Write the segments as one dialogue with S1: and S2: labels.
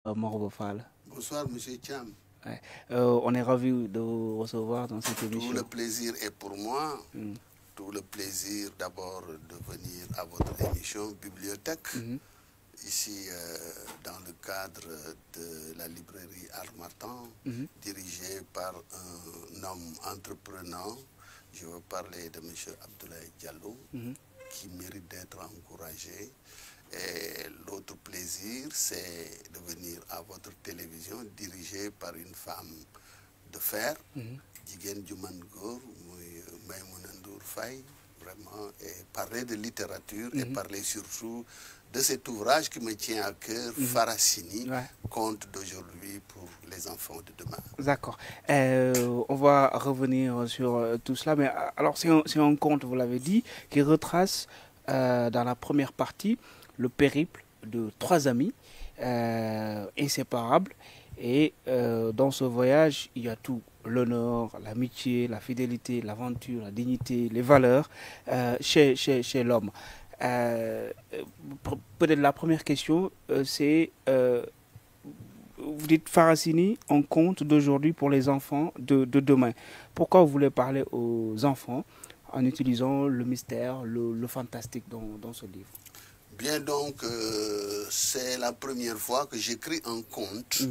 S1: Morobo Fall.
S2: Bonsoir, Monsieur Thiam.
S1: Ouais. On est ravis de vous recevoir dans cette émission.
S2: Tout le plaisir est pour moi. Tout le plaisir d'abord de venir à votre émission Bibliothèque, ici dans le cadre de la librairie Harmattan, dirigée par un homme entrepreneur. Je veux parler de M. Abdoulaye Diallo, qui mérite d'être encouragé. Et l'autre plaisir, c'est de venir à votre télévision dirigée par une femme de fer, Jigen Djoumangour, Maïmouna Ndour Faye, vraiment, et parler de littérature et parler surtout de cet ouvrage qui me tient à cœur, Faracini, conte d'aujourd'hui pour les enfants de demain.
S1: D'accord. On va revenir sur tout cela, mais alors c'est un conte, vous l'avez dit, qui retrace dans la première partie le périple de trois amis inséparables. Et dans ce voyage, il y a tout. L'honneur, l'amitié, la fidélité, l'aventure, la dignité, les valeurs chez l'homme. Peut-être la première question, c'est, vous dites Faracini, un conte d'aujourd'hui pour les enfants de demain. Pourquoi vous voulez parler aux enfants en utilisant le mystère, le fantastique dans ce livre?
S2: Bien, donc, c'est la première fois que j'écris un conte,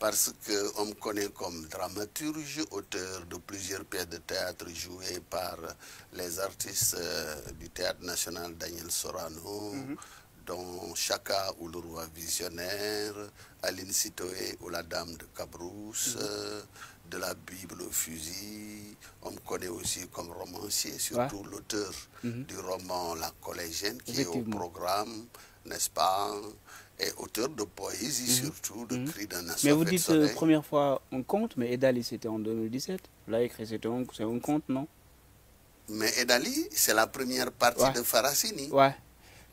S2: parce qu'on me connaît comme dramaturge, auteur de plusieurs pièces de théâtre jouées par les artistes du Théâtre National Daniel Sorano, dont Chaka ou le Roi Visionnaire, Aline Sitoé ou la Dame de Cabrousse, de la Bible au fusil. On me connaît aussi comme romancier, surtout l'auteur du roman La Collégienne, qui est au programme, n'est-ce pas, et auteur de poésie, surtout, de Cris d'un assoiffé.
S1: Mais vous dites première fois un conte, mais Edali c'était en 2017. Là, écrit c'est un conte, non?
S2: Mais Edali, c'est la première partie de Faracini.
S1: Ouais.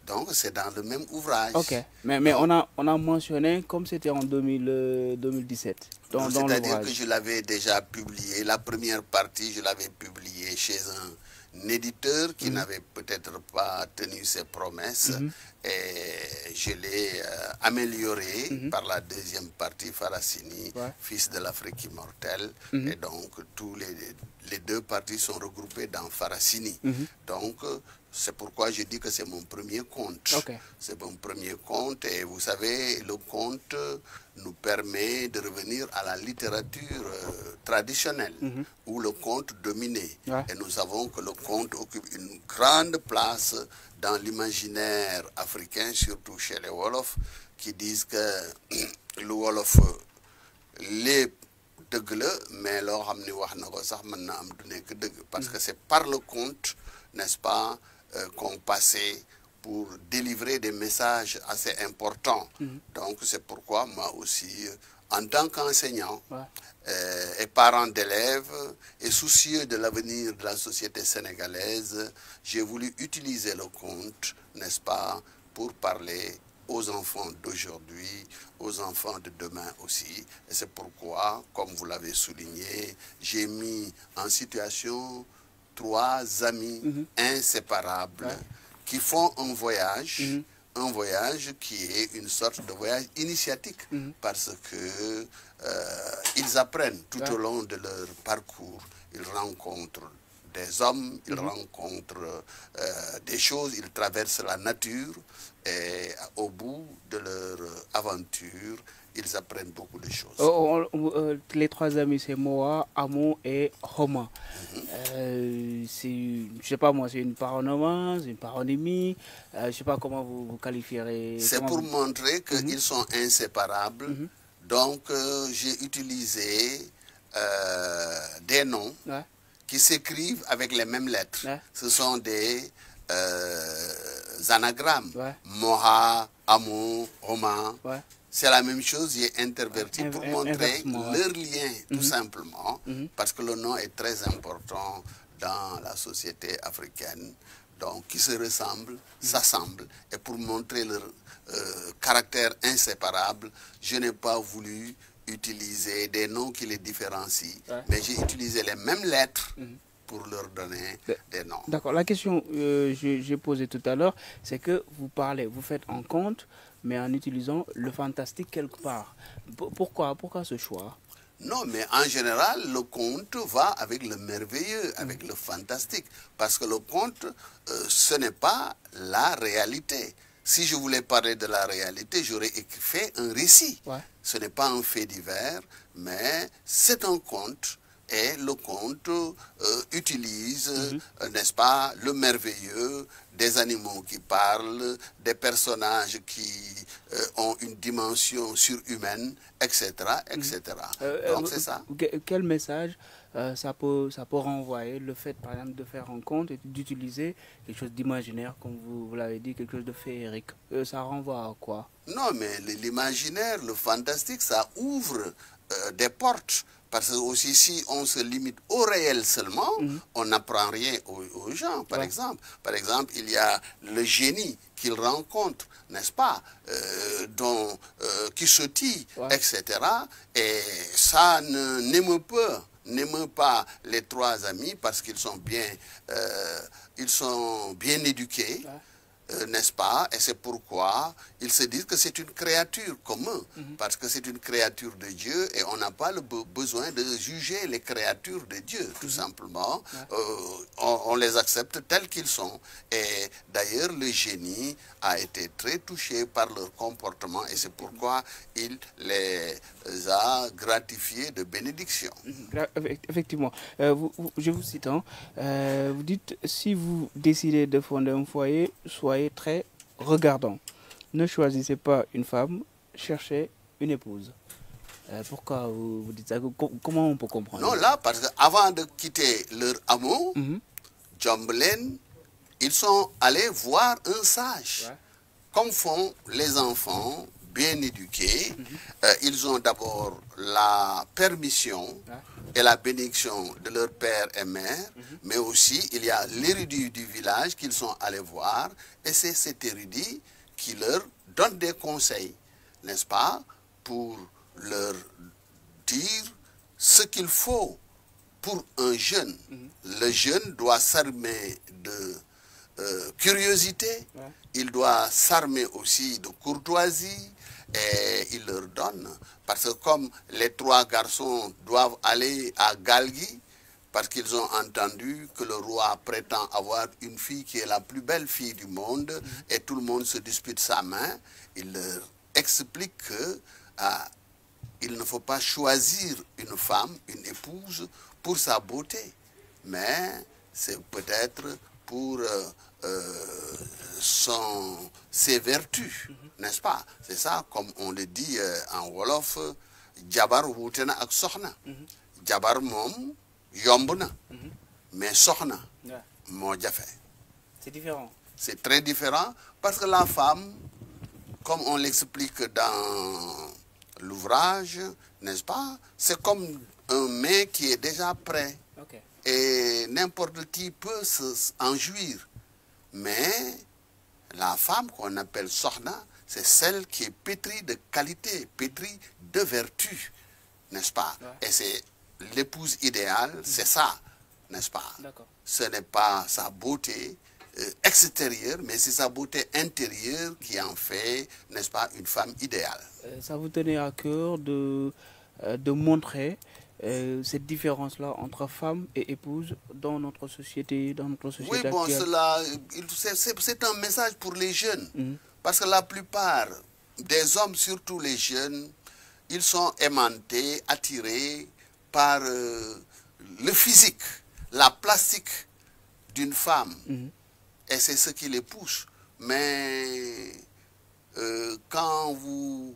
S2: Donc, c'est dans le même ouvrage.
S1: Ok. Mais on a mentionné comme c'était en 2017.
S2: C'est-à-dire que je l'avais déjà publié. La première partie, je l'avais publiée chez un éditeur qui n'avait peut-être pas tenu ses promesses. Et je l'ai amélioré par la deuxième partie, Faracini, fils de l'Afrique immortelle. Et donc, tous les deux parties sont regroupées dans Faracini. Donc, c'est pourquoi je dis que c'est mon premier conte. C'est mon premier conte et vous savez, le conte nous permet de revenir à la littérature traditionnelle où le conte dominait. Et nous savons que le conte occupe une grande place dans l'imaginaire africain, surtout chez les Wolofs, qui disent que le Wolof, les deug la mais loo xam ni wax na ko sax mën na am du nekk dëgg parce que c'est par le conte, n'est-ce pas, qu'on passait pour délivrer des messages assez importants. Donc c'est pourquoi moi aussi, en tant qu'enseignant et parent d'élèves et soucieux de l'avenir de la société sénégalaise, j'ai voulu utiliser le conte, n'est-ce pas, pour parler aux enfants d'aujourd'hui, aux enfants de demain aussi. Et c'est pourquoi, comme vous l'avez souligné, j'ai mis en situation trois amis inséparables qui font un voyage qui est une sorte de voyage initiatique parce que ils apprennent tout au long de leur parcours, ils rencontrent des hommes, ils rencontrent des choses, ils traversent la nature et au bout de leur aventure, ils apprennent beaucoup de choses.
S1: Les trois amis, c'est Moa, Amo et Homa. Je sais pas moi, c'est une paronoma, c'est une paronymie, je sais pas comment vous qualifierez.
S2: C'est pour montrer qu'ils sont inséparables. Donc, j'ai utilisé des noms qui s'écrivent avec les mêmes lettres. Ce sont des anagrammes. Moha, Amo, Homa. C'est la même chose, j'ai interverti pour montrer leur lien, tout simplement, parce que le nom est très important dans la société africaine, donc qui se ressemblent, s'assemblent, et pour montrer leur caractère inséparable, je n'ai pas voulu utiliser des noms qui les différencient, mais j'ai utilisé les mêmes lettres pour leur donner des noms.
S1: D'accord. La question que j'ai posée tout à l'heure, c'est que vous faites un conte mais en utilisant le fantastique quelque part. Pourquoi ce choix?
S2: Non, mais en général, le conte va avec le merveilleux, avec le fantastique. Parce que le conte, ce n'est pas la réalité. Si je voulais parler de la réalité, j'aurais fait un récit.
S1: Ouais.
S2: Ce n'est pas un fait divers, mais c'est un conte. Et le conte utilise, n'est-ce pas, le merveilleux, des animaux qui parlent, des personnages qui ont une dimension surhumaine, etc., etc. Donc c'est ça.
S1: Quel message ça peut renvoyer, le fait par exemple de faire un conte et d'utiliser quelque chose d'imaginaire, comme vous l'avez dit, quelque chose de féerique? Ça renvoie à quoi?
S2: Non, mais l'imaginaire, le fantastique, ça ouvre des portes. Parce que aussi, si on se limite au réel seulement, on n'apprend rien aux gens, par exemple. Par exemple, il y a le génie qu'il rencontre, n'est-ce pas, qui sautille, etc. Et ça n'émeut pas les trois amis parce qu'ils sont bien éduqués. N'est-ce pas? Et c'est pourquoi ils se disent que c'est une créature comme eux, parce que c'est une créature de Dieu et on n'a pas le besoin de juger les créatures de Dieu, tout simplement. On les accepte tels qu'ils sont. Et d'ailleurs, le génie a été très touché par leur comportement et c'est pourquoi il les a gratifiés de bénédictions.
S1: Effectivement. Je vous cite, vous dites, si vous décidez de fonder un foyer, soyez très regardant. Ne choisissez pas une femme, cherchez une épouse. Pourquoi vous dites ça? Comment on peut comprendre?
S2: Non, là, parce qu'avant de quitter leur amour, Chamberlain, ils sont allés voir un sage, comme font les enfants bien éduqués. Ils ont d'abord la permission et la bénédiction de leur père et mère, mais aussi il y a l'érudit du village qu'ils sont allés voir, et c'est cet érudit qui leur donne des conseils, n'est-ce pas, pour leur dire ce qu'il faut pour un jeune. Le jeune doit s'armer de curiosité, il doit s'armer aussi de courtoisie, et il leur donne, parce que comme les trois garçons doivent aller à Galgi, parce qu'ils ont entendu que le roi prétend avoir une fille qui est la plus belle fille du monde, et tout le monde se dispute sa main, il leur explique que il ne faut pas choisir une femme, une épouse, pour sa beauté, mais c'est peut-être pour ses vertus, n'est-ce pas? C'est ça, comme on le dit en Wolof, Jabar wutena ak soxna. Jabar mom yombna, mais soxna mo jafé.
S1: C'est différent.
S2: C'est très différent parce que la femme, comme on l'explique dans l'ouvrage, n'est-ce pas? C'est comme un mets qui est déjà prêt. Et n'importe qui peut en jouir. Mais la femme qu'on appelle Sohna, c'est celle qui est pétrie de qualité, pétrie de vertu, n'est-ce pas? Et c'est l'épouse idéale, c'est ça, n'est-ce pas? Ce n'est pas sa beauté extérieure, mais c'est sa beauté intérieure qui en fait, n'est-ce pas, une femme idéale.
S1: Ça vous tenait à cœur de montrer cette différence-là entre femme et épouse dans notre société,
S2: Oui, bon, c'est un message pour les jeunes. Parce que la plupart des hommes, surtout les jeunes, ils sont aimantés, attirés par le physique, la plastique d'une femme. Et c'est ce qui les pousse. Mais quand vous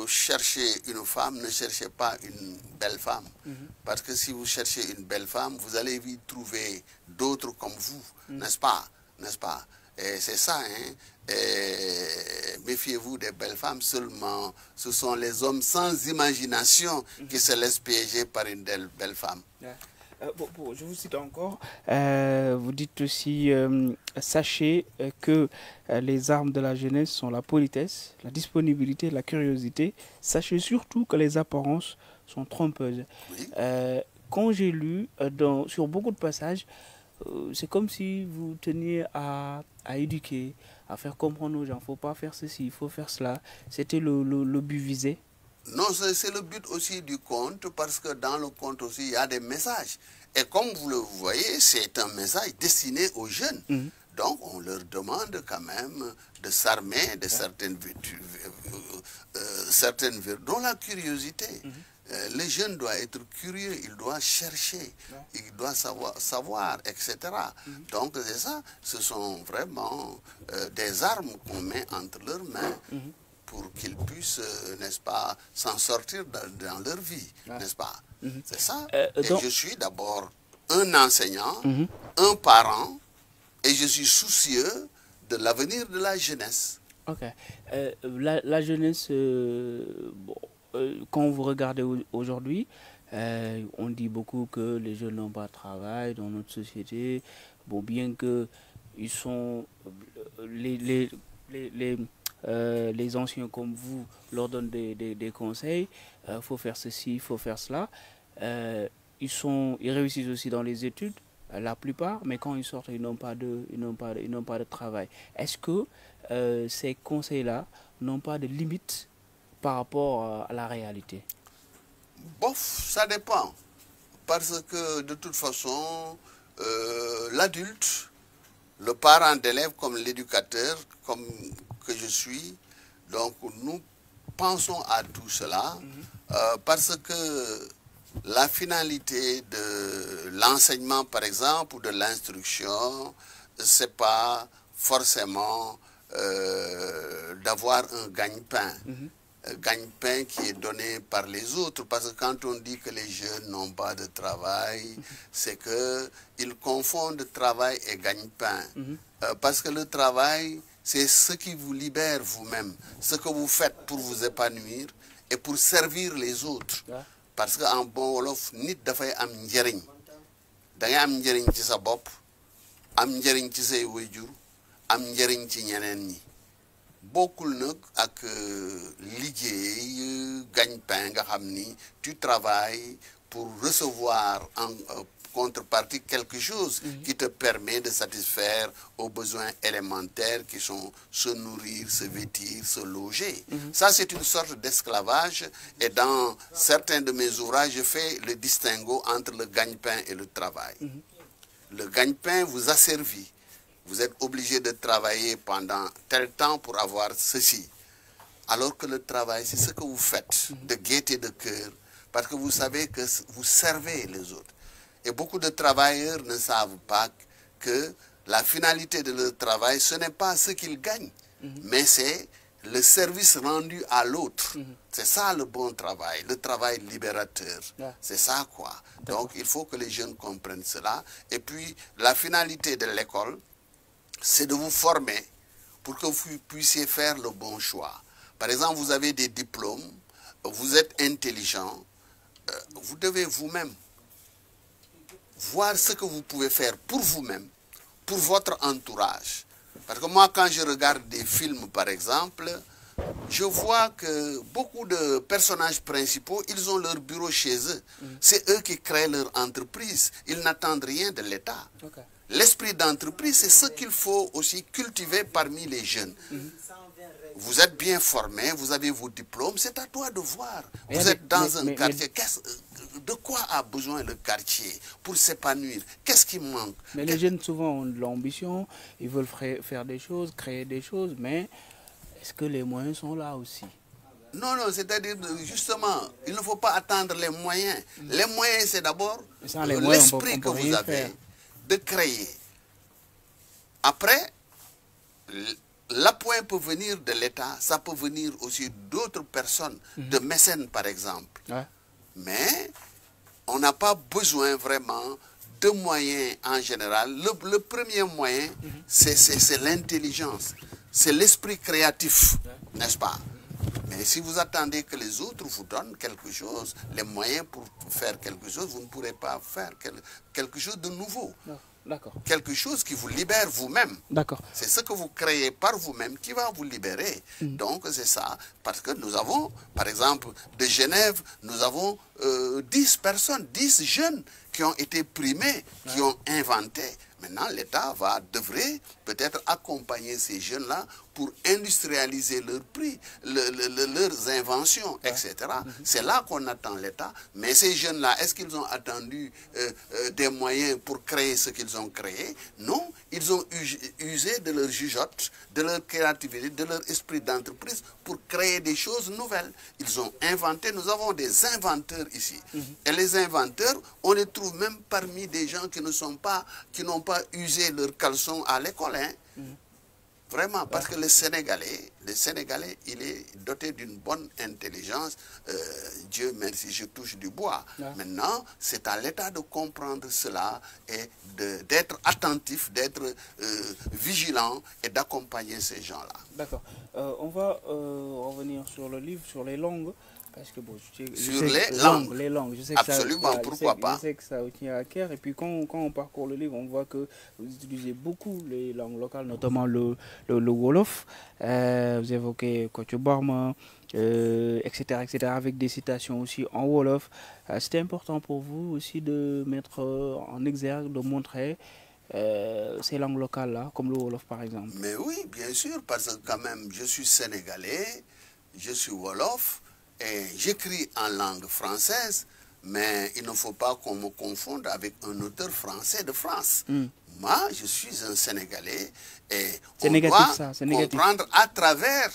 S2: cherchez une femme, ne cherchez pas une belle femme. Parce que si vous cherchez une belle femme, vous allez y trouver d'autres comme vous, n'est-ce pas? N'est-ce pas? Et c'est ça, hein? Méfiez-vous des belles femmes seulement. Ce sont les hommes sans imagination qui se laissent piéger par une belle femme.
S1: Je vous cite encore, vous dites aussi, sachez que les armes de la jeunesse sont la politesse, la disponibilité, la curiosité. Sachez surtout que les apparences sont trompeuses.
S2: Oui.
S1: Quand j'ai lu sur beaucoup de passages, c'est comme si vous teniez à éduquer, à faire comprendre aux gens, il ne faut pas faire ceci, il faut faire cela. C'était le but visé.
S2: Non, c'est le but aussi du conte, parce que dans le conte aussi, il y a des messages. Et comme vous le voyez, c'est un message destiné aux jeunes. Donc, on leur demande quand même de s'armer de certaines vertus, dont la curiosité. Le jeune doit être curieux, il doit chercher, il doit savoir, etc. Donc, c'est ça, ce sont vraiment des armes qu'on met entre leurs mains pour qu'ils puissent, n'est-ce pas, s'en sortir dans leur vie, n'est-ce pas? C'est ça. Et je suis d'abord un enseignant, un parent, et je suis soucieux de l'avenir de la jeunesse.
S1: Ok. La jeunesse, quand vous regardez aujourd'hui, on dit beaucoup que les jeunes n'ont pas de travail dans notre société. Bon, bien que ils sont les anciens comme vous leur donnent des conseils, faut faire ceci, il faut faire cela. Ils réussissent aussi dans les études, la plupart, mais quand ils sortent, ils n'ont pas de travail. Est-ce que ces conseils-là n'ont pas de limite par rapport à la réalité?
S2: Bof, ça dépend. Parce que de toute façon, l'adulte, le parent d'élève comme l'éducateur, comme que je suis, donc nous pensons à tout cela, parce que la finalité de l'enseignement, par exemple, ou de l'instruction, c'est pas forcément d'avoir un gagne-pain. Gagne-pain qui est donné par les autres, parce que quand on dit que les jeunes n'ont pas de travail, c'est qu'ils confondent travail et gagne-pain. Parce que le travail, c'est ce qui vous libère vous-même, ce que vous faites pour vous épanouir et pour servir les autres. Parce qu'en bon wolof, nit dafay am njariñ. Da ngay am njariñ ci sa bopp, am njariñ ci say waajur, am njariñ ci ñeneen ñi. Bokkul nag ak liggéey gagne-pain nga xam ni tu travailles pour recevoir en contrepartie quelque chose qui te permet de satisfaire aux besoins élémentaires qui sont se nourrir, se vêtir, se loger. Ça, c'est une sorte d'esclavage, et dans certains de mes ouvrages, je fais le distinguo entre le gagne-pain et le travail. Le gagne-pain vous asservit. Vous êtes obligé de travailler pendant tel temps pour avoir ceci. Alors que le travail, c'est ce que vous faites de gaieté de cœur, parce que vous savez que vous servez les autres. Et beaucoup de travailleurs ne savent pas que la finalité de leur travail, ce n'est pas ce qu'ils gagnent, mais c'est le service rendu à l'autre. C'est ça le bon travail, le travail libérateur. C'est ça quoi. Donc il faut que les jeunes comprennent cela. Et puis la finalité de l'école, c'est de vous former pour que vous puissiez faire le bon choix. Par exemple, vous avez des diplômes, vous êtes intelligent, vous devez vous-même voir ce que vous pouvez faire pour vous-même, pour votre entourage. Parce que moi, quand je regarde des films, par exemple, je vois que beaucoup de personnages principaux, ils ont leur bureau chez eux. C'est eux qui créent leur entreprise. Ils n'attendent rien de l'État. L'esprit d'entreprise, c'est ce qu'il faut aussi cultiver parmi les jeunes. Vous êtes bien formé, vous avez vos diplômes, c'est à toi de voir. Vous êtes dans un quartier. De quoi a besoin le quartier pour s'épanouir? Qu'est-ce qui manque?
S1: Mais les jeunes souvent ont de l'ambition, ils veulent faire des choses, créer des choses, mais est-ce que les moyens sont là aussi?
S2: Non, non, c'est-à-dire justement, il ne faut pas attendre les moyens. Les moyens, c'est d'abord l'esprit que vous avez de créer. Après, l'appoint peut venir de l'État, ça peut venir aussi d'autres personnes, de mécènes par exemple. Mais on n'a pas besoin vraiment de moyens en général. Le premier moyen, c'est l'intelligence, c'est l'esprit créatif, n'est-ce pas? Mais si vous attendez que les autres vous donnent quelque chose, les moyens pour faire quelque chose, vous ne pourrez pas faire quelque chose de nouveau. Quelque chose qui vous libère vous-même. C'est ce que vous créez par vous-même qui va vous libérer. Donc c'est ça. Parce que nous avons, par exemple, de Genève, nous avons 10 personnes, 10 jeunes qui ont été primés, qui ont inventé. Maintenant, l'État devrait peut-être accompagner ces jeunes-là pour industrialiser leurs prix, leurs inventions, etc. C'est là qu'on attend l'État. Mais ces jeunes-là, est-ce qu'ils ont attendu des moyens pour créer ce qu'ils ont créé? Non, ils ont usé de leur jugeote, de leur créativité, de leur esprit d'entreprise pour créer des choses nouvelles. Ils ont inventé, nous avons des inventeurs ici. Et les inventeurs, on les trouve même parmi des gens qui n'ont pas usé leur caleçon à l'école. Hein. Vraiment, parce que le Sénégalais, il est doté d'une bonne intelligence. Dieu merci, je touche du bois. Maintenant, c'est à l'État de comprendre cela et d'être attentif, d'être vigilant et d'accompagner ces gens-là.
S1: D'accord. On va revenir sur le livre, sur les langues. Parce que bon,
S2: sur les
S1: langues, je sais que
S2: absolument, pourquoi pas.
S1: Je sais que ça tient à cœur. Et puis quand on parcourt le livre, on voit que vous utilisez beaucoup les langues locales, notamment le Wolof. Vous évoquez Kocc Barma, etc., avec des citations aussi en Wolof. C'était important pour vous aussi de mettre en exergue, de montrer ces langues locales-là, comme le Wolof par exemple.
S2: Mais oui, bien sûr, parce que quand même, je suis sénégalais, je suis Wolof. Et j'écris en langue française, mais il ne faut pas qu'on me confonde avec un auteur français de France. Moi, je suis un Sénégalais et on doit comprendre à travers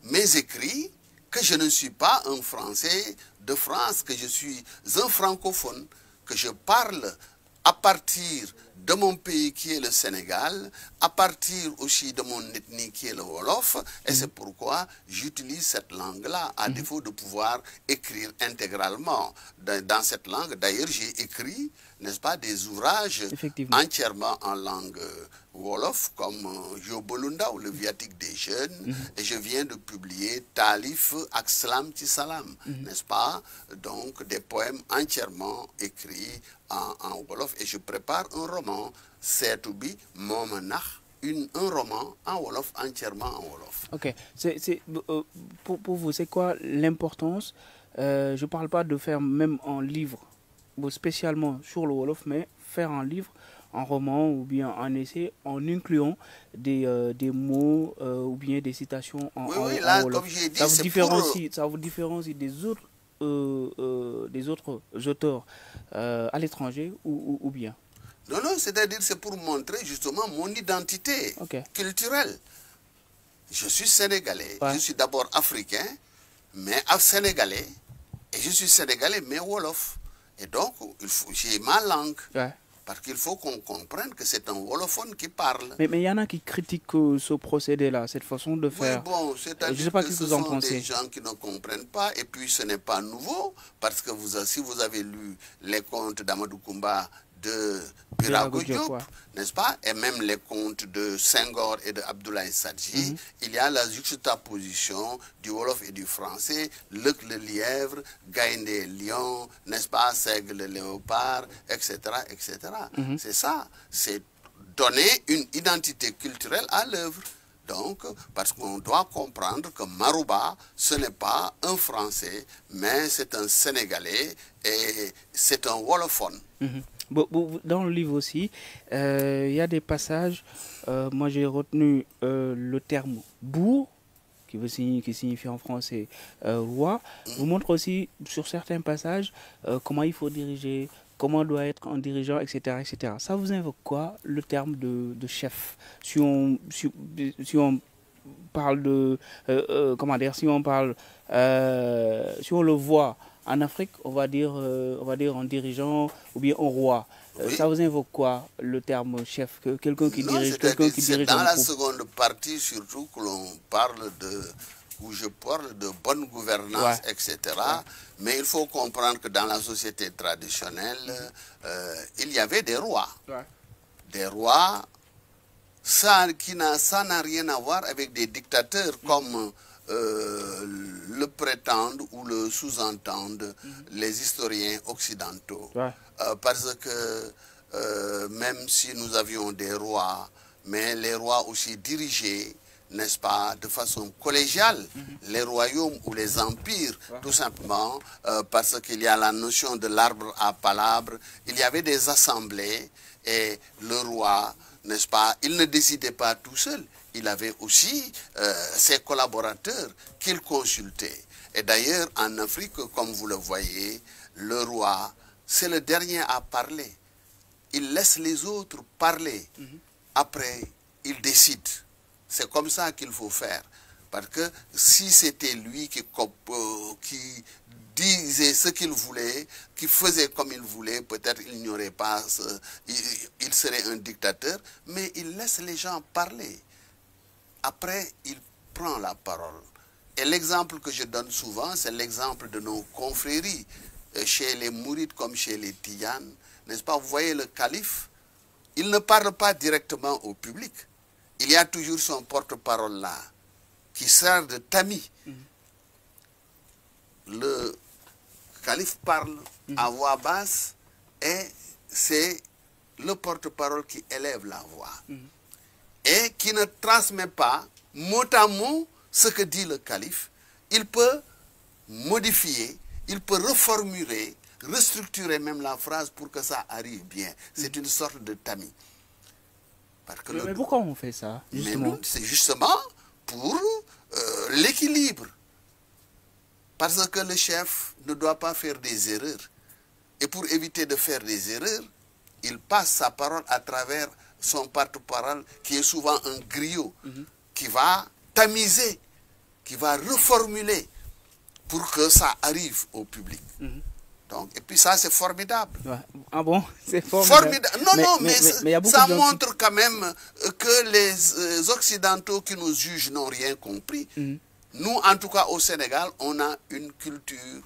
S2: mes écrits que je ne suis pas un Français de France, que je suis un francophone, que je parle à partir de mon pays qui est le Sénégal, à partir aussi de mon ethnie qui est le Wolof, et c'est pourquoi j'utilise cette langue-là, à défaut de pouvoir écrire intégralement dans cette langue. D'ailleurs, j'ai écrit, n'est-ce pas, des ouvrages entièrement en langue Wolof, comme Yobolunda ou le viatique des jeunes, et je viens de publier Talif Akslam Tissalam, n'est-ce pas, donc des poèmes entièrement écrits en Wolof, et je prépare un roman, Setoubi Momanach, un roman en Wolof, entièrement en Wolof.
S1: Ok, pour vous, c'est quoi l'importance, je ne parle pas de faire même un livre, spécialement sur le Wolof, mais faire un livre, un roman ou bien un essai en incluant des mots ou bien des citations en
S2: là,
S1: Wolof.
S2: Comme j'ai dit,
S1: ça vous différencie des autres auteurs à l'étranger ou bien?
S2: Non, c'est-à-dire c'est pour montrer justement mon identité culturelle. Je suis sénégalais, je suis d'abord africain, mais sénégalais, et je suis sénégalais mais Wolof. Et donc, j'ai ma langue. Parce qu'il faut qu'on comprenne que c'est un wolophone qui parle.
S1: Mais il y en a qui critiquent ce procédé-là, cette façon de faire.
S2: Oui, bon, c'est-à-dire que ce sont des gens qui ne comprennent pas. Et puis, ce n'est pas nouveau. Parce que si vous avez lu les contes d'Amadou Koumba de Birago Diop, n'est-ce pas? Et même les contes de Senghor et de Abdoulaye Sadji, il y a la juxtaposition du Wolof et du français, Lec le lièvre, Gaïndé le lion, n'est-ce pas? Seigle le léopard, etc., etc. C'est ça, c'est donner une identité culturelle à l'œuvre. Donc, parce qu'on doit comprendre que Marouba, ce n'est pas un Français, mais c'est un Sénégalais et c'est un Wolophone.
S1: Dans le livre aussi, il y a des passages, moi j'ai retenu le terme bourg, qui signifie en français roi. Vous montre aussi sur certains passages comment il faut diriger, comment doit être un dirigeant, etc., etc. Ça vous invoque quoi, le terme de chef? Si on parle de, comment dire, si on le voit en Afrique, on va dire un dirigeant ou bien un roi. Ça vous invoque quoi, le terme chef? Quelqu'un qui dirige, quelqu'un qui dirige.
S2: Dans la seconde partie, surtout, que l'on parle où je parle de bonne gouvernance, etc. Mais il faut comprendre que dans la société traditionnelle, il y avait des rois. Des rois, ça n'a rien à voir avec des dictateurs comme le prétendent ou le sous-entendent les historiens occidentaux. Parce que même si nous avions des rois, mais les rois aussi dirigeaient n'est-ce pas, de façon collégiale, les royaumes ou les empires, tout simplement parce qu'il y a la notion de l'arbre à palabres. Il y avait des assemblées et le roi, n'est-ce pas, il ne décidait pas tout seul. Il avait aussi ses collaborateurs qu'il consultait. Et d'ailleurs, en Afrique, comme vous le voyez, le roi, c'est le dernier à parler. Il laisse les autres parler. Après, il décide. C'est comme ça qu'il faut faire. Parce que si c'était lui qui disait ce qu'il voulait, qui faisait comme il voulait, peut-être il n'y aurait pas, il serait un dictateur, mais il laisse les gens parler. Après, il prend la parole. Et l'exemple que je donne souvent, c'est l'exemple de nos confréries, chez les mourides comme chez les tiyanes, n'est-ce pas? Vous voyez le calife, il ne parle pas directement au public. Il y a toujours son porte-parole là, qui sert de tamis. Le calife parle à voix basse et c'est le porte-parole qui élève la voix. Et qui ne transmet pas mot à mot ce que dit le calife. Il peut modifier, il peut reformuler, restructurer même la phrase pour que ça arrive bien. C'est une sorte de tamis.
S1: Mais pourquoi on fait ça, justement?
S2: C'est justement pour l'équilibre. Parce que le chef ne doit pas faire des erreurs. Et pour éviter de faire des erreurs, il passe sa parole à travers son porte-parole, qui est souvent un griot, qui va tamiser, qui va reformuler pour que ça arrive au public. Donc, et puis ça, c'est formidable.
S1: Ouais. Ah bon? C'est formidable.
S2: Non, mais ça montre quand même que les Occidentaux qui nous jugent n'ont rien compris. Nous, en tout cas au Sénégal, on a une culture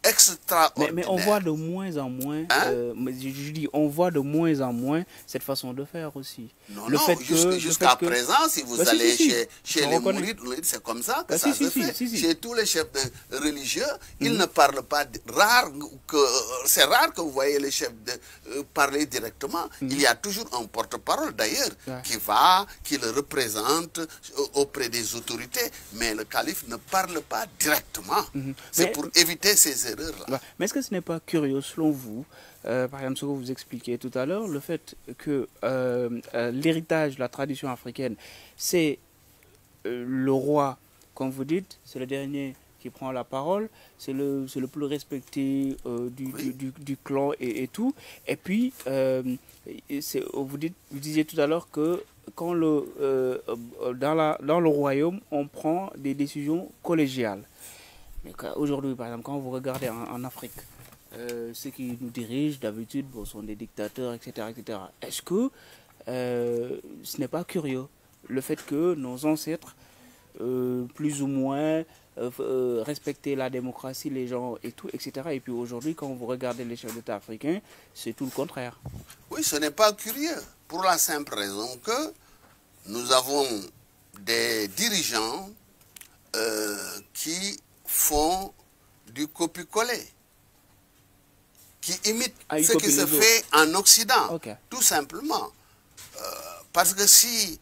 S2: extraordinaire.
S1: Mais on voit de moins en moins, je dis, on voit de moins en moins cette façon de faire aussi.
S2: Non, jusqu'à présent, si vous allez chez les mourides, c'est comme ça que ça se fait. Chez tous les chefs religieux, ils ne parlent pas, c'est rare que vous voyez les chefs parler directement. Il y a toujours un porte-parole d'ailleurs qui le représente auprès des autorités, mais le calife ne parle pas directement. C'est pour éviter ces erreurs.
S1: Mais est-ce que ce n'est pas curieux, selon vous, par exemple ce que vous expliquiez tout à l'heure, le fait que l'héritage de la tradition africaine, c'est le roi, comme vous dites, c'est le dernier qui prend la parole, c'est le plus respecté du clan et tout. Et puis, vous disiez tout à l'heure que quand dans le royaume, on prend des décisions collégiales. Mais aujourd'hui, par exemple, quand vous regardez en Afrique, ceux qui nous dirigent d'habitude sont des dictateurs, etc. etc. Est-ce que ce n'est pas curieux, le fait que nos ancêtres, plus ou moins, respectaient la démocratie, les gens et tout, etc. Et puis aujourd'hui, quand vous regardez les chefs d'État africains, c'est tout le contraire.
S2: Oui, ce n'est pas curieux, pour la simple raison que nous avons des dirigeants qui font du copier-coller, qui imitent ce qui se fait en Occident, tout simplement. Parce que si,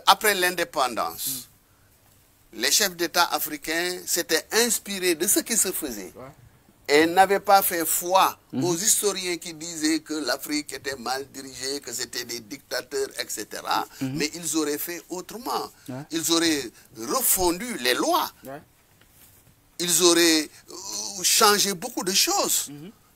S2: après l'indépendance, les chefs d'État africains s'étaient inspirés de ce qui se faisait et n'avaient pas fait foi aux historiens qui disaient que l'Afrique était mal dirigée, que c'était des dictateurs, etc., mais ils auraient fait autrement. Ils auraient refondu les lois. Ils auraient changé beaucoup de choses.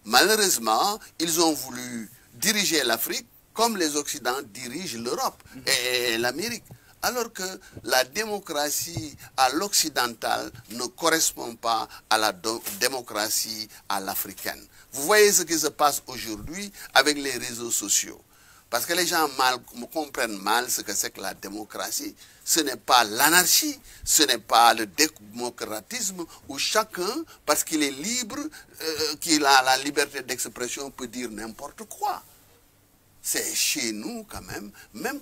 S2: Malheureusement, ils ont voulu diriger l'Afrique comme les Occidentaux dirigent l'Europe et l'Amérique. Alors que la démocratie à l'occidentale ne correspond pas à la démocratie à l'africaine. Vous voyez ce qui se passe aujourd'hui avec les réseaux sociaux. Parce que les gens comprennent mal ce que c'est que la démocratie. Ce n'est pas l'anarchie, ce n'est pas le démocratisme où chacun, parce qu'il est libre, qu'il a la liberté d'expression, peut dire n'importe quoi. C'est chez nous quand même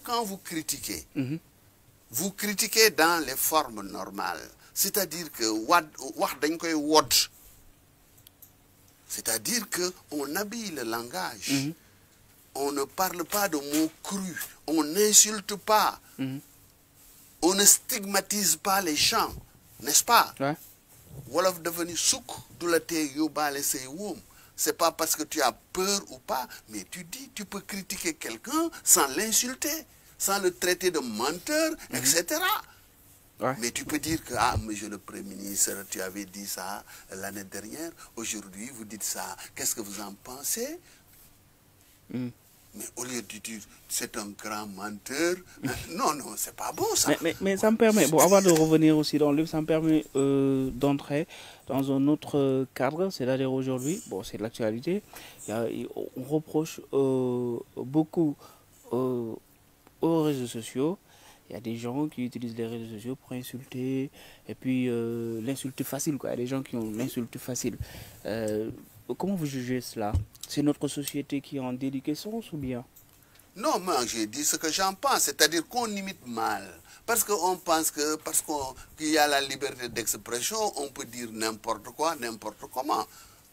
S2: quand vous critiquez, vous critiquez dans les formes normales. C'est-à-dire que c'est-à-dire qu'on habille le langage. On ne parle pas de mots crus, on n'insulte pas. on ne stigmatise pas les gens, n'est-ce pas?
S1: Ouais.
S2: Wolof devenu souk, d'où la te yobale se woum. C'est pas parce que tu as peur ou pas, mais tu dis, tu peux critiquer quelqu'un sans l'insulter, sans le traiter de menteur, etc.
S1: Ouais.
S2: Mais tu peux dire que, ah, monsieur le Premier ministre, tu avais dit ça l'année dernière, aujourd'hui vous dites ça, qu'est-ce que vous en pensez? Mais au lieu de dire, c'est un grand menteur, non, non, c'est pas bon ça.
S1: Mais ça me permet, bon, avant de revenir aussi dans le livre, ça me permet d'entrer dans un autre cadre, c'est-à-dire aujourd'hui, bon, c'est de l'actualité, on reproche beaucoup aux réseaux sociaux. Il y a des gens qui utilisent les réseaux sociaux pour insulter, et puis l'insulte facile, quoi. Il y a des gens qui ont l'insulte facile. Comment vous jugez cela? C'est notre société qui est en déliquescence ou bien?
S2: Non, moi j'ai dit ce que j'en pense, c'est-à-dire qu'on imite mal. Parce qu'on pense que, qu'il y a la liberté d'expression, on peut dire n'importe quoi, n'importe comment.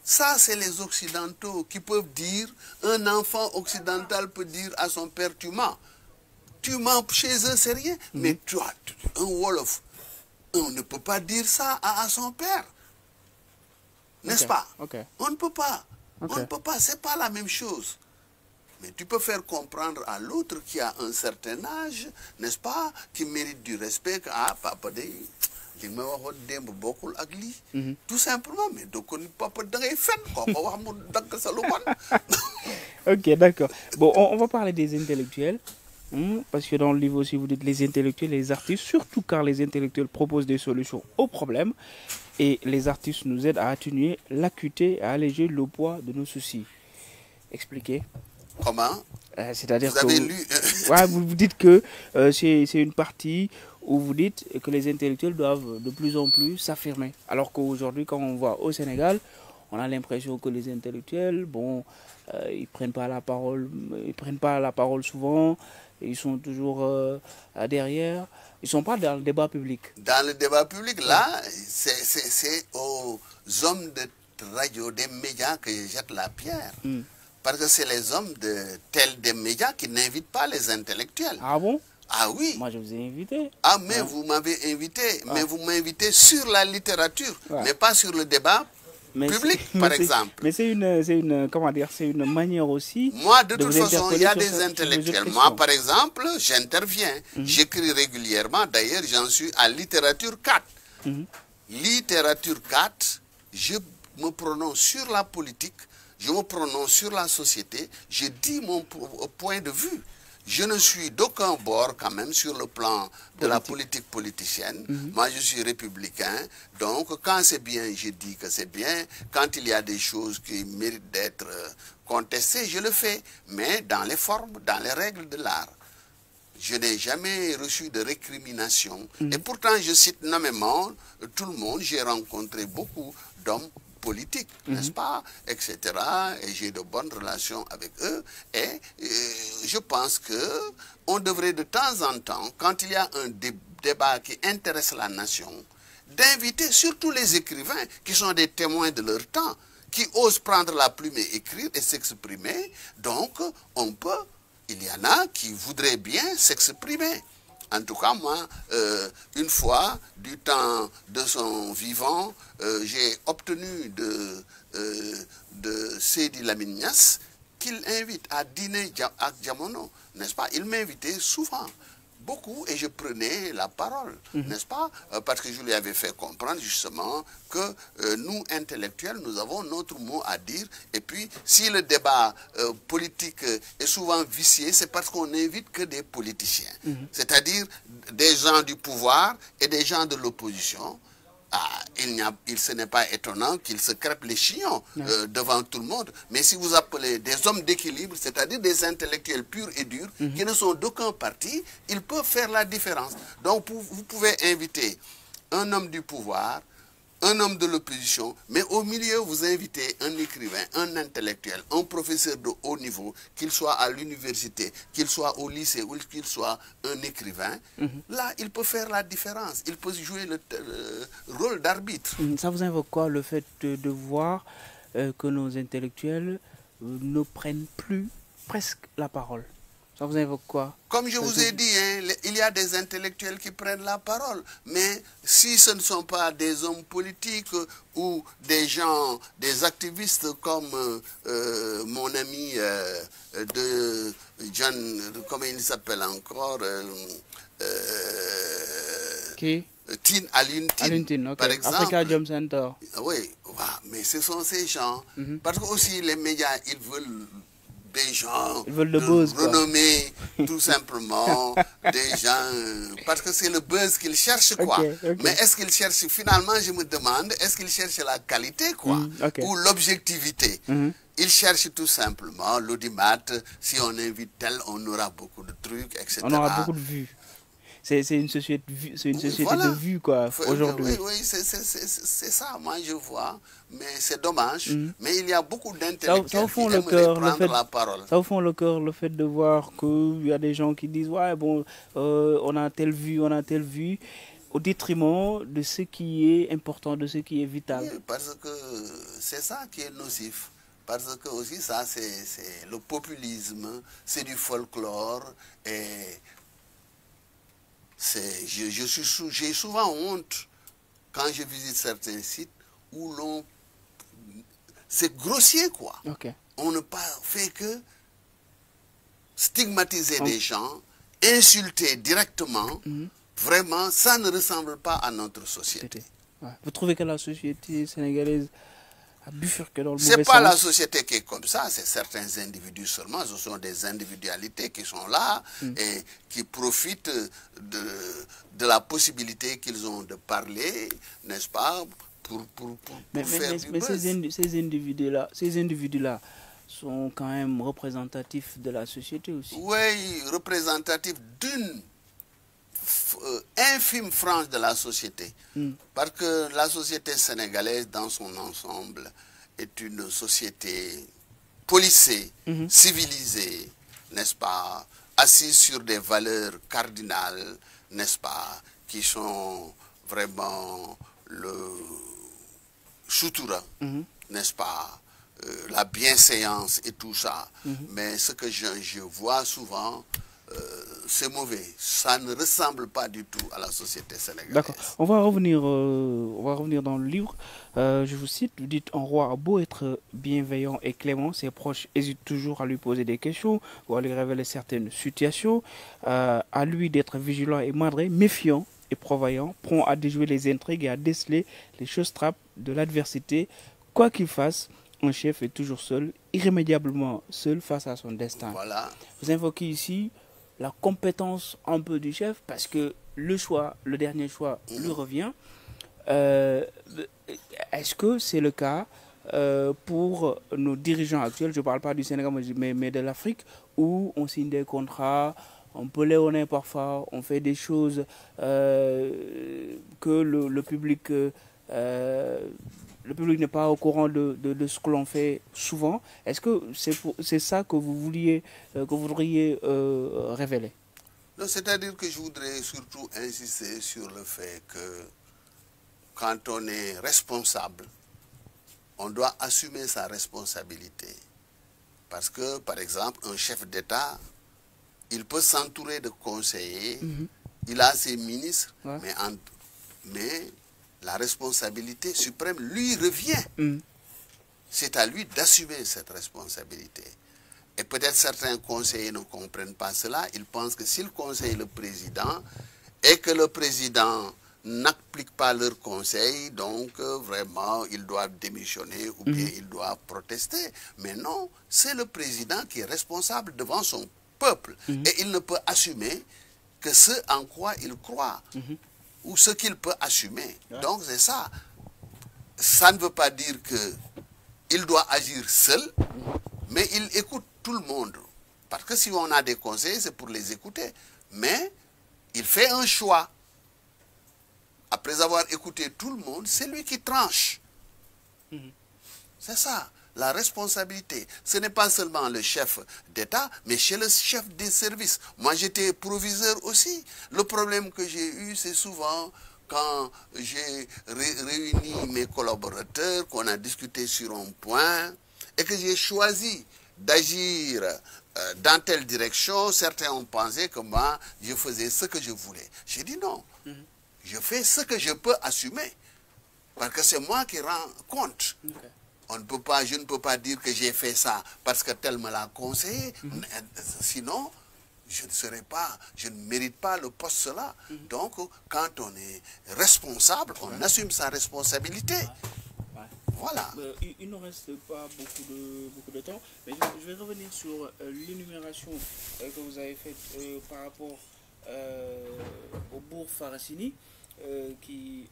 S2: Ça, c'est les Occidentaux qui peuvent dire, un enfant occidental peut dire à son père, tu mens. Tu mens chez eux, c'est rien. Mais toi, un Wolof, on ne peut pas dire ça à son père. N'est-ce pas? On ne peut pas. On ne peut pas, c'est pas la même chose. Mais tu peux faire comprendre à l'autre qui a un certain âge, n'est-ce pas, qui mérite du respect, que, ah, papa, tout simplement, mais donc on ne peut pas
S1: Ok, d'accord. Bon, on va parler des intellectuels. Parce que dans le livre aussi, vous dites les intellectuels, les artistes, surtout car les intellectuels proposent des solutions aux problèmes et les artistes nous aident à atténuer l'acuité, à alléger le poids de nos soucis. Expliquez.
S2: Comment?
S1: C'est-à-dire
S2: vous avez lu
S1: ouais, vous dites que c'est une partie où vous dites que les intellectuels doivent de plus en plus s'affirmer. Alors qu'aujourd'hui, quand on voit au Sénégal, on a l'impression que les intellectuels, bon, ils prennent pas la parole souvent. Ils sont toujours derrière. Ils ne sont pas dans le débat public.
S2: Dans le débat public, là, c'est aux hommes de radio, des médias que je jette la pierre. Parce que c'est les hommes des médias qui n'invitent pas les intellectuels.
S1: Ah bon?
S2: Ah oui.
S1: Moi, je vous ai invité.
S2: Ah, mais vous m'avez invité. Mais vous m'invitez sur la littérature, mais pas sur le débat public, par exemple.
S1: Mais c'est une, comment dire, c'est une manière aussi.
S2: Moi, de toute façon, il y a des intellectuels. Moi, par exemple, j'interviens. J'écris régulièrement. D'ailleurs, j'en suis à littérature 4. Littérature 4, je me prononce sur la politique, je me prononce sur la société, je dis mon point de vue. Je ne suis d'aucun bord quand même sur le plan de la politique politicienne. Moi, je suis républicain. Donc, quand c'est bien, je dis que c'est bien. Quand il y a des choses qui méritent d'être contestées, je le fais. Mais dans les formes, dans les règles de l'art. Je n'ai jamais reçu de récrimination. Et pourtant, je cite nommément tout le monde. J'ai rencontré beaucoup d'hommes politique, n'est-ce pas, etc. Et j'ai de bonnes relations avec eux. Et je pense qu'on devrait de temps en temps, quand il y a un débat qui intéresse la nation, d'inviter surtout les écrivains qui sont des témoins de leur temps, qui osent prendre la plume et écrire et s'exprimer. Donc, on peut, il y en a qui voudraient bien s'exprimer. En tout cas, moi, une fois, du temps de son vivant, j'ai obtenu de Seydi Lamine Niasse qu'il invite à dîner à Diamono, n'est-ce pas? Il m'invitait souvent, beaucoup, et je prenais la parole, n'est-ce pas? Parce que je lui avais fait comprendre justement que nous, intellectuels, nous avons notre mot à dire. Et puis, si le débat politique est souvent vicié, c'est parce qu'on n'invite que des politiciens. C'est-à-dire des gens du pouvoir et des gens de l'opposition. Ah, ce n'est pas étonnant qu'ils se crêpent les chignons devant tout le monde. Mais si vous appelez des hommes d'équilibre, c'est-à-dire des intellectuels purs et durs, qui ne sont d'aucun parti, ils peuvent faire la différence. Donc vous pouvez inviter un homme du pouvoir, un homme de l'opposition, mais au milieu, vous invitez un écrivain, un intellectuel, un professeur de haut niveau, qu'il soit à l'université, qu'il soit au lycée ou qu'il soit un écrivain. Là, il peut faire la différence. Il peut jouer le rôle d'arbitre.
S1: Ça vous invoque quoi, le fait de voir que nos intellectuels ne prennent plus presque la parole? Ça vous évoque quoi?
S2: Comme je vous ai dit, hein, il y a des intellectuels qui prennent la parole. Mais si ce ne sont pas des hommes politiques ou des gens, des activistes comme mon ami de John, comment il s'appelle encore
S1: Qui?
S2: Tin Alun Tin,
S1: Okay.
S2: par exemple.
S1: Africa Jom Center.
S2: Oui, mais ce sont ces gens. Parce que aussi les médias, ils veulent des gens
S1: Ils veulent le buzz,
S2: renommés, tout simplement, des gens, parce que c'est le buzz qu'ils cherchent, quoi.
S1: Okay.
S2: Mais est-ce qu'ils cherchent, finalement, je me demande, est-ce qu'ils cherchent la qualité, quoi, ou l'objectivité? Ils cherchent tout simplement l'audimat. Si on invite tel, on aura beaucoup de trucs, etc.
S1: On aura beaucoup de vues. C'est une société,
S2: Voilà.
S1: de vues, quoi, aujourd'hui.
S2: Oui, c'est ça, moi je vois. Mais c'est dommage. Mais il y a beaucoup d'intellectuels qui aimeraient prendre la parole.
S1: Ça au fond le cœur, le fait de voir qu'il y a des gens qui disent, ouais, bon, on a telle vue, au détriment de ce qui est important, de ce qui est vital.
S2: Oui, parce que c'est ça qui est nocif. Parce que aussi ça, c'est le populisme, c'est du folklore. Et j'ai souvent honte quand je visite certains sites où c'est grossier, quoi. On ne fait que stigmatiser des gens, insulter directement. Vraiment, ça ne ressemble pas à notre société.
S1: Ouais. Vous trouvez que la société sénégalaise a bifurqué dans le mauvais sens?
S2: C'est pas la société qui est comme ça, c'est certains individus seulement. Ce sont des individualités qui sont là et qui profitent de la possibilité qu'ils ont de parler, n'est-ce pas, pour faire du buzz.
S1: Ces individus-là sont quand même représentatifs de la société aussi.
S2: Oui, représentatifs d'une infime frange de la société. Parce que la société sénégalaise dans son ensemble est une société policée, civilisée, n'est-ce pas, assise sur des valeurs cardinales, n'est-ce pas, qui sont vraiment le sutura, n'est-ce pas, la bienséance et tout ça. Mais ce que je vois souvent, c'est mauvais. Ça ne ressemble pas du tout à la société sénégalaise.
S1: D'accord. On va revenir dans le livre. Je vous cite, vous dites, un roi a beau être bienveillant et clément, ses proches hésitent toujours à lui poser des questions ou à lui révéler certaines situations. À lui d'être vigilant et madré, méfiant et prévoyant, prompt à déjouer les intrigues et à déceler les choses trappes de l'adversité. Quoi qu'il fasse, un chef est toujours seul, irrémédiablement seul face à son destin.
S2: Voilà.
S1: Vous invoquez ici la compétence un peu du chef parce que le dernier choix lui revient. Est-ce que c'est le cas pour nos dirigeants actuels, je ne parle pas du Sénégal mais de l'Afrique, où on signe des contrats, on peut léoner parfois, on fait des choses que le public n'est pas au courant de ce que l'on fait souvent. Est-ce que c'est ça que vous voudriez révéler?
S2: C'est-à-dire que je voudrais surtout insister sur le fait que quand on est responsable, on doit assumer sa responsabilité. Parce que, par exemple, un chef d'État, il peut s'entourer de conseillers, il a ses ministres, mais la responsabilité suprême lui revient. C'est à lui d'assumer cette responsabilité. Et peut-être certains conseillers ne comprennent pas cela. Ils pensent que s'ils conseillent le président et que le président n'applique pas leurs conseils, donc vraiment ils doivent démissionner ou bien ils doivent protester. Mais non, c'est le président qui est responsable devant son peuple. Et il ne peut assumer que ce en quoi il croit. Ou ce qu'il peut assumer. Donc c'est ça. Ça ne veut pas dire qu'il doit agir seul, mais il écoute tout le monde. Parce que si on a des conseils, c'est pour les écouter. Mais il fait un choix. Après avoir écouté tout le monde, c'est lui qui tranche. C'est ça. La responsabilité, ce n'est pas seulement le chef d'État, mais chez le chef des services. Moi, j'étais proviseur aussi. Le problème que j'ai eu, c'est souvent quand j'ai réuni mes collaborateurs, qu'on a discuté sur un point, et que j'ai choisi d'agir dans telle direction. Certains ont pensé que moi, je faisais ce que je voulais. J'ai dit non. Je fais ce que je peux assumer. Parce que c'est moi qui rends compte. Je ne peux pas dire que j'ai fait ça parce que tel me l'a conseillé. Sinon, je ne mérite pas le poste là. Donc, quand on est responsable, on assume sa responsabilité. Voilà.
S1: Il ne reste pas beaucoup de temps, mais je vais revenir sur l'énumération que vous avez faite par rapport au bourg Farasini, qui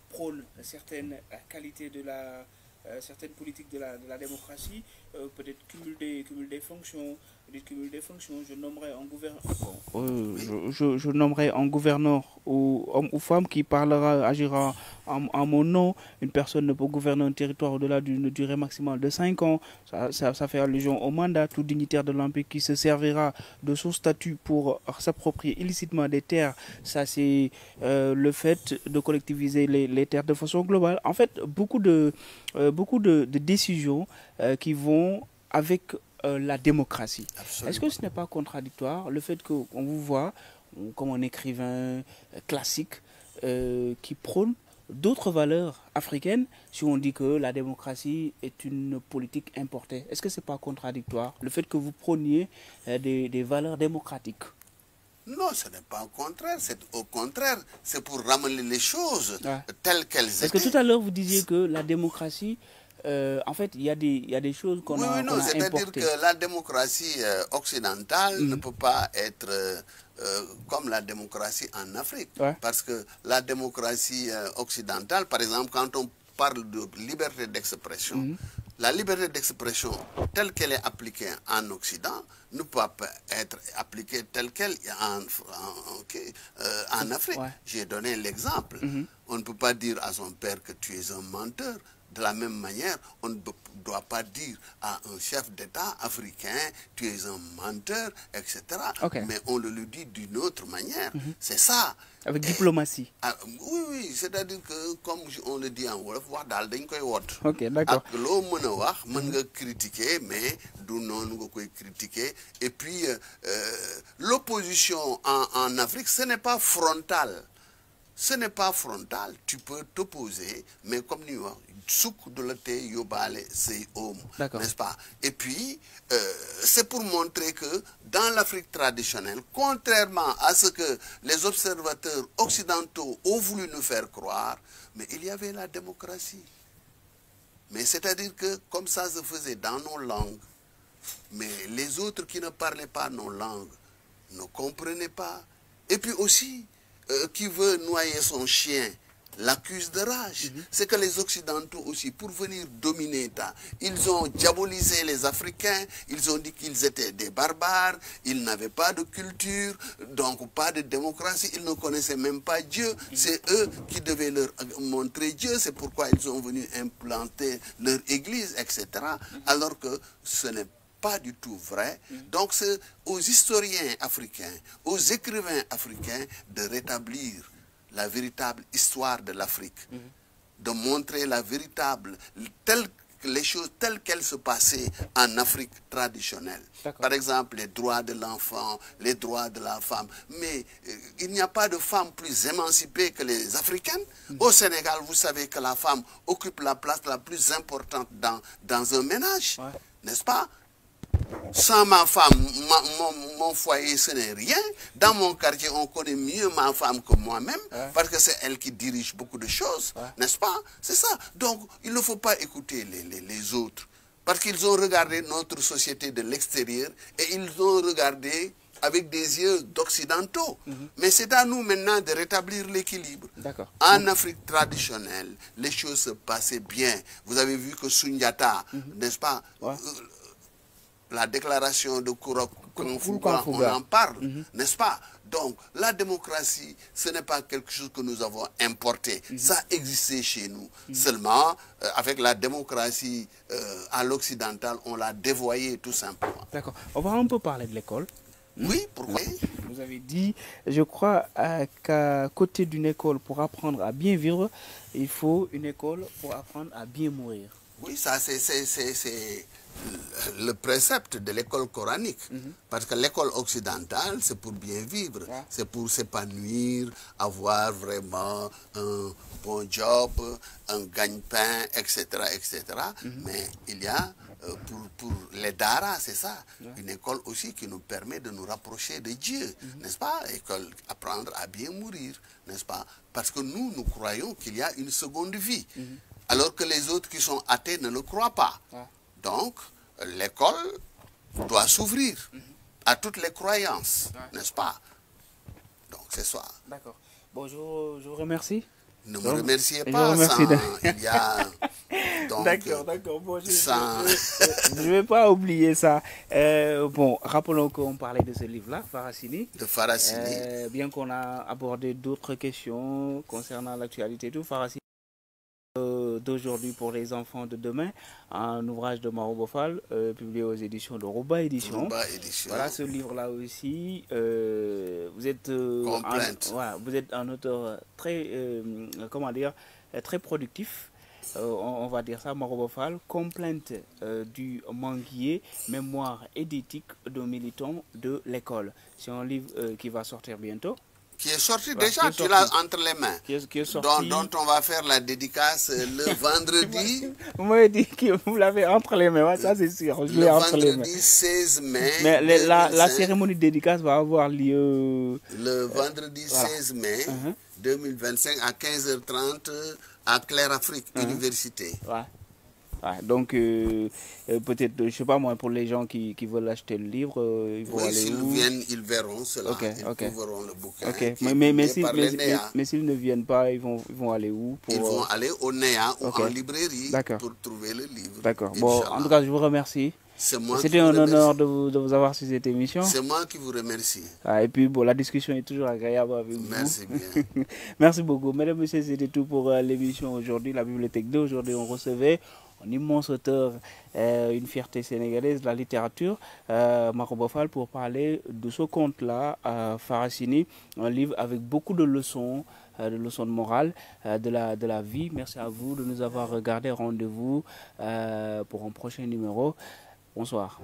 S1: prône certaines qualités de certaines politiques de la démocratie, peut-être cumul des fonctions, je nommerai un gouverneur, je nommerai un gouverneur ou homme ou femme qui agira en mon nom. Une personne ne peut gouverner un territoire au-delà d'une durée maximale de 5 ans. Ça fait allusion au mandat. Tout dignitaire de l'Empire qui se servira de son statut pour s'approprier illicitement des terres. Ça, c'est le fait de collectiviser les terres de façon globale. En fait, beaucoup de décisions qui vont avec la démocratie. Est-ce que ce n'est pas contradictoire le fait qu'on vous voit comme un écrivain classique qui prône d'autres valeurs africaines si on dit que la démocratie est une politique importée? Est-ce que ce n'est pas contradictoire le fait que vous prôniez des valeurs démocratiques?
S2: Non, ce n'est pas au contraire, c'est pour ramener les choses telles qu'elles étaient.
S1: Parce que tout à l'heure vous disiez que la démocratie, en fait, il y a des choses qu'on a importées.
S2: C'est-à-dire que la démocratie occidentale ne peut pas être comme la démocratie en Afrique. Parce que la démocratie occidentale, par exemple, quand on parle de liberté d'expression, la liberté d'expression telle qu'elle est appliquée en Occident ne peut pas être appliquée telle qu'elle est en Afrique. J'ai donné l'exemple. On ne peut pas dire à son père que tu es un menteur. De la même manière, on ne doit pas dire à un chef d'État africain, tu es un menteur, etc. Mais on le lui dit d'une autre manière. C'est ça.
S1: Avec diplomatie.
S2: Oui, c'est-à-dire que, comme on le dit en Wolof, wax daal dañ koy wot.
S1: Ok, d'accord.
S2: Ak loo mën a wax, mën nga critiquer, mais du noonu nga koy critiquer. Et puis, l'opposition en Afrique, ce n'est pas frontal. Ce n'est pas frontal, tu peux t'opposer, mais comme nous, souk de l'été, yobale, c'est homme, n'est-ce pas? Et puis, c'est pour montrer que dans l'Afrique traditionnelle, contrairement à ce que les observateurs occidentaux ont voulu nous faire croire, mais il y avait la démocratie. Mais c'est-à-dire que comme ça se faisait dans nos langues, mais les autres qui ne parlaient pas nos langues ne comprenaient pas. Et puis aussi, qui veut noyer son chien l'accuse de rage. C'est que les Occidentaux aussi, pour venir dominer, ils ont diabolisé les Africains, ils ont dit qu'ils étaient des barbares, ils n'avaient pas de culture, donc pas de démocratie, ils ne connaissaient même pas Dieu. C'est eux qui devaient leur montrer Dieu, c'est pourquoi ils sont venus implanter leur église, etc. Alors que ce n'est pas du tout vrai. Donc c'est aux historiens africains, aux écrivains africains de rétablir la véritable histoire de l'Afrique, de montrer les choses telles qu'elles se passaient en Afrique traditionnelle. Par exemple, les droits de l'enfant, les droits de la femme. Mais il n'y a pas de femme plus émancipée que les Africaines. Au Sénégal, vous savez que la femme occupe la place la plus importante dans un ménage, n'est-ce pas? Sans ma femme, mon foyer, ce n'est rien. Dans mon quartier, on connaît mieux ma femme que moi-même, parce que c'est elle qui dirige beaucoup de choses, n'est-ce pas? C'est ça. Donc, il ne faut pas écouter les autres, parce qu'ils ont regardé notre société de l'extérieur et ils ont regardé avec des yeux d'occidentaux. Mais c'est à nous maintenant de rétablir l'équilibre. En Afrique traditionnelle, les choses se passaient bien. Vous avez vu que Sundiata, n'est-ce pas? La déclaration de Kourou-Kourou, on en parle, n'est-ce pas? Donc, la démocratie, ce n'est pas quelque chose que nous avons importé. Ça existait chez nous. Seulement, avec la démocratie à l'occidental, on l'a dévoyée tout simplement.
S1: D'accord. On va un peu parler de l'école.
S2: Oui, pourquoi?
S1: Vous avez dit, je crois qu'à côté d'une école pour apprendre à bien vivre, il faut une école pour apprendre à bien mourir.
S2: Oui, ça c'est le précepte de l'école coranique. Parce que l'école occidentale, c'est pour bien vivre, c'est pour s'épanouir, avoir vraiment un bon job, un gagne-pain, etc., etc. Mais il y a, pour les daras, c'est ça, une école aussi qui nous permet de nous rapprocher de Dieu, n'est-ce pas? École, apprendre à bien mourir, n'est-ce pas? Parce que nous croyons qu'il y a une seconde vie, alors que les autres qui sont athées ne le croient pas. Donc, l'école doit s'ouvrir à toutes les croyances, n'est-ce pas? Donc, c'est ça.
S1: D'accord. Bon, je vous remercie.
S2: Ne me remerciez pas, il y a...
S1: D'accord, d'accord. Bon, je ne vais pas oublier ça. Bon, rappelons qu'on parlait de ce livre-là, Faracini.
S2: De Faracini.
S1: Bien qu'on a abordé d'autres questions concernant l'actualité et tout, Faracini d'aujourd'hui pour les enfants de demain, un ouvrage de Maro Bofal, publié aux éditions de Rouba Édition. Voilà, ce livre-là aussi, vous êtes vous êtes un auteur très, comment dire, très productif. On va dire ça, Maro Bofal, complainte du manguier, mémoire et d'éthique de militants de l'école. C'est un livre qui va sortir bientôt.
S2: Qui est sorti déjà, tu l'as entre les mains.
S1: Qui est sorti.
S2: Dont on va faire la dédicace le vendredi.
S1: Vous m'avez dit que vous l'avez entre les mains, ça c'est sûr. Je l'ai entre les mains.
S2: Le vendredi 16 mai.
S1: Mais la cérémonie de dédicace va avoir lieu.
S2: Le vendredi 16 mai 2025 à 15h30 à Claire Afrique, Université.
S1: Ouais, donc peut-être, je sais pas moi, pour les gens qui veulent acheter le livre, ils vont aller où?
S2: S'ils viennent, ils verront cela, ils trouveront le bouquin.
S1: Mais s'ils ne viennent pas, ils vont aller où
S2: Ils vont aller au NEA ou en librairie pour trouver le livre.
S1: D'accord, bon, en tout cas, je vous remercie. C'était un honneur de vous avoir sur cette émission.
S2: C'est moi qui vous remercie.
S1: Et puis, bon, la discussion est toujours agréable avec vous.
S2: Merci bien.
S1: Merci beaucoup. Mesdames et messieurs, c'était tout pour l'émission aujourd'hui, la bibliothèque d'aujourd'hui. On recevait un immense auteur, une fierté sénégalaise de la littérature, Maro Bofal, pour parler de ce conte-là, Faracini, un livre avec beaucoup de leçons de morale, de la vie. Merci à vous de nous avoir regardés. Rendez-vous pour un prochain numéro. Bonsoir.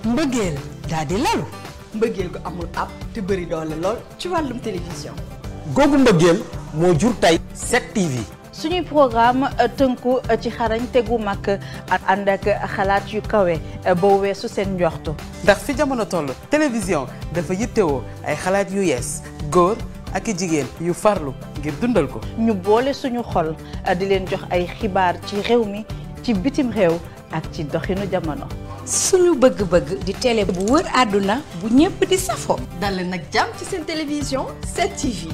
S3: mbëggeel daa di lalu mbëggeel gu amul ab te bëri doole lool ci wàllum télévision
S4: googu mbëggeel moo jur tey 7TV
S5: suñuy programme tënku ci xarañ tegu mag ànd ak xalaat yu kawe boo weesu seen njortu
S6: ndax fi jamono toll télévision dafa yittewoo ay xalaat yu yees góor ak jigéen yu farlu ngir dundal ko
S5: ñu boole suñu xol di leen jox ay xibaar ci réew mi ci bitim réew ak ci doxinu jamono
S3: suñu bëgg-bëgg di télé bu wër àdduna bu ñëpp di safo
S7: dal nag jàmm ci seen télévision 7TV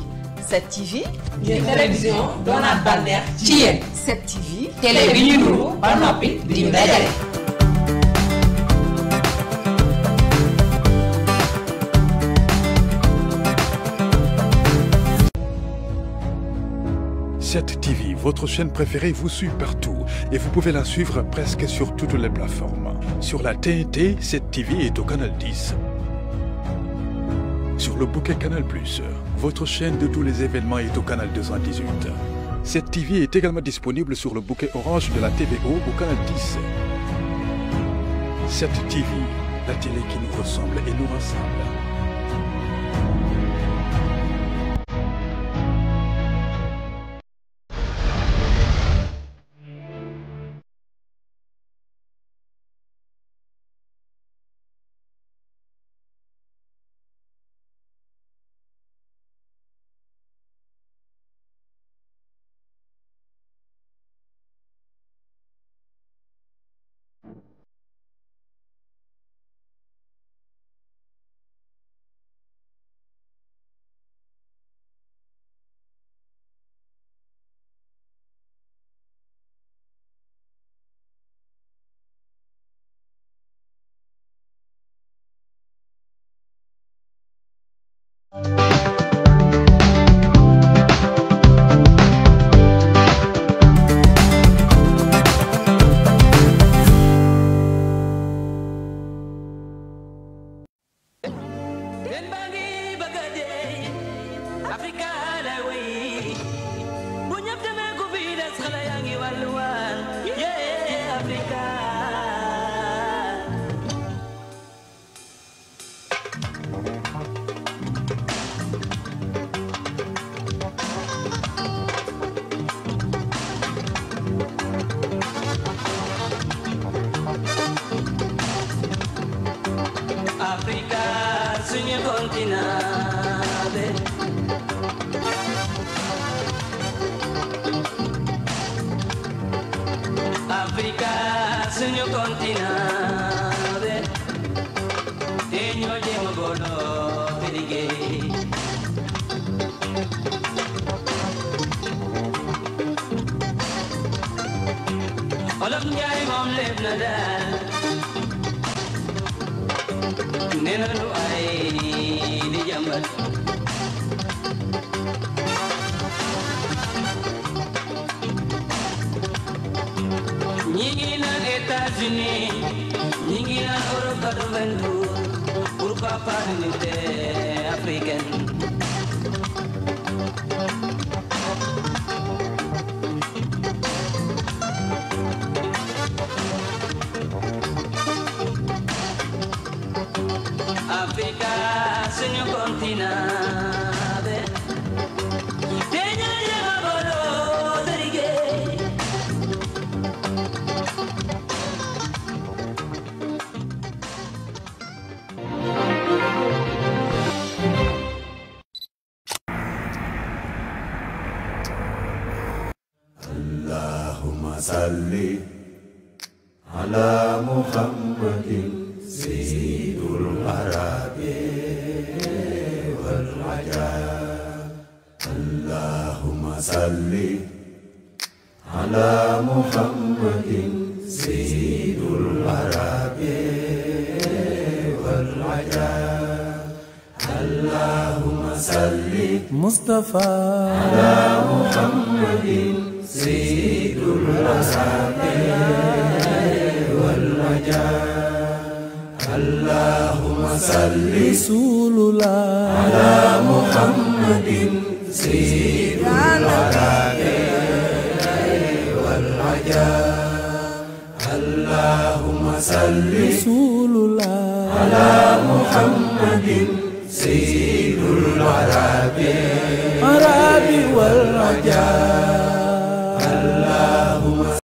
S7: 7TV
S3: di télévision doonaat bànneex ci yéen
S7: 7TV
S3: télé bi ñu nuru ba noppi di dajale
S8: 7TV, votre chaîne préférée, vous suit partout et vous pouvez la suivre presque sur toutes les plateformes. Sur la TNT, 7TV est au canal 10. Sur le bouquet Canal+, votre chaîne de tous les événements est au canal 218. 7TV est également disponible sur le bouquet orange de la TVO au canal 10. 7TV, la télé qui nous ressemble et nous rassemble.
S9: continente. Africa suñu continente. Te ñoo jéem a booloo te liggéey. Olof Njaay moom lépp na daal. Nee na lu ay di jàmbat. ñi ngi naan États-Unis ñi ngi naan Europe 92 pourquoi pas l'unité africaine. Africa suñu continente. Te ñoo jéem a booloo te liggéey.
S10: Allahumma salli ala Muhammadin sayyidul arabi wal ajam. Allahumma salli ala Muhammadin sayyidul arabi wal ajam. Allahumma salli
S6: Mustafa
S10: ala Muhammadin sayyidul arabi wal ajam. Allahumma salli Rasulullah ala Muhammadin sayyidul arabi wal ajam. Allahumma salli Rasulullah ala Muhammadin sayyidul arabi wal ajam.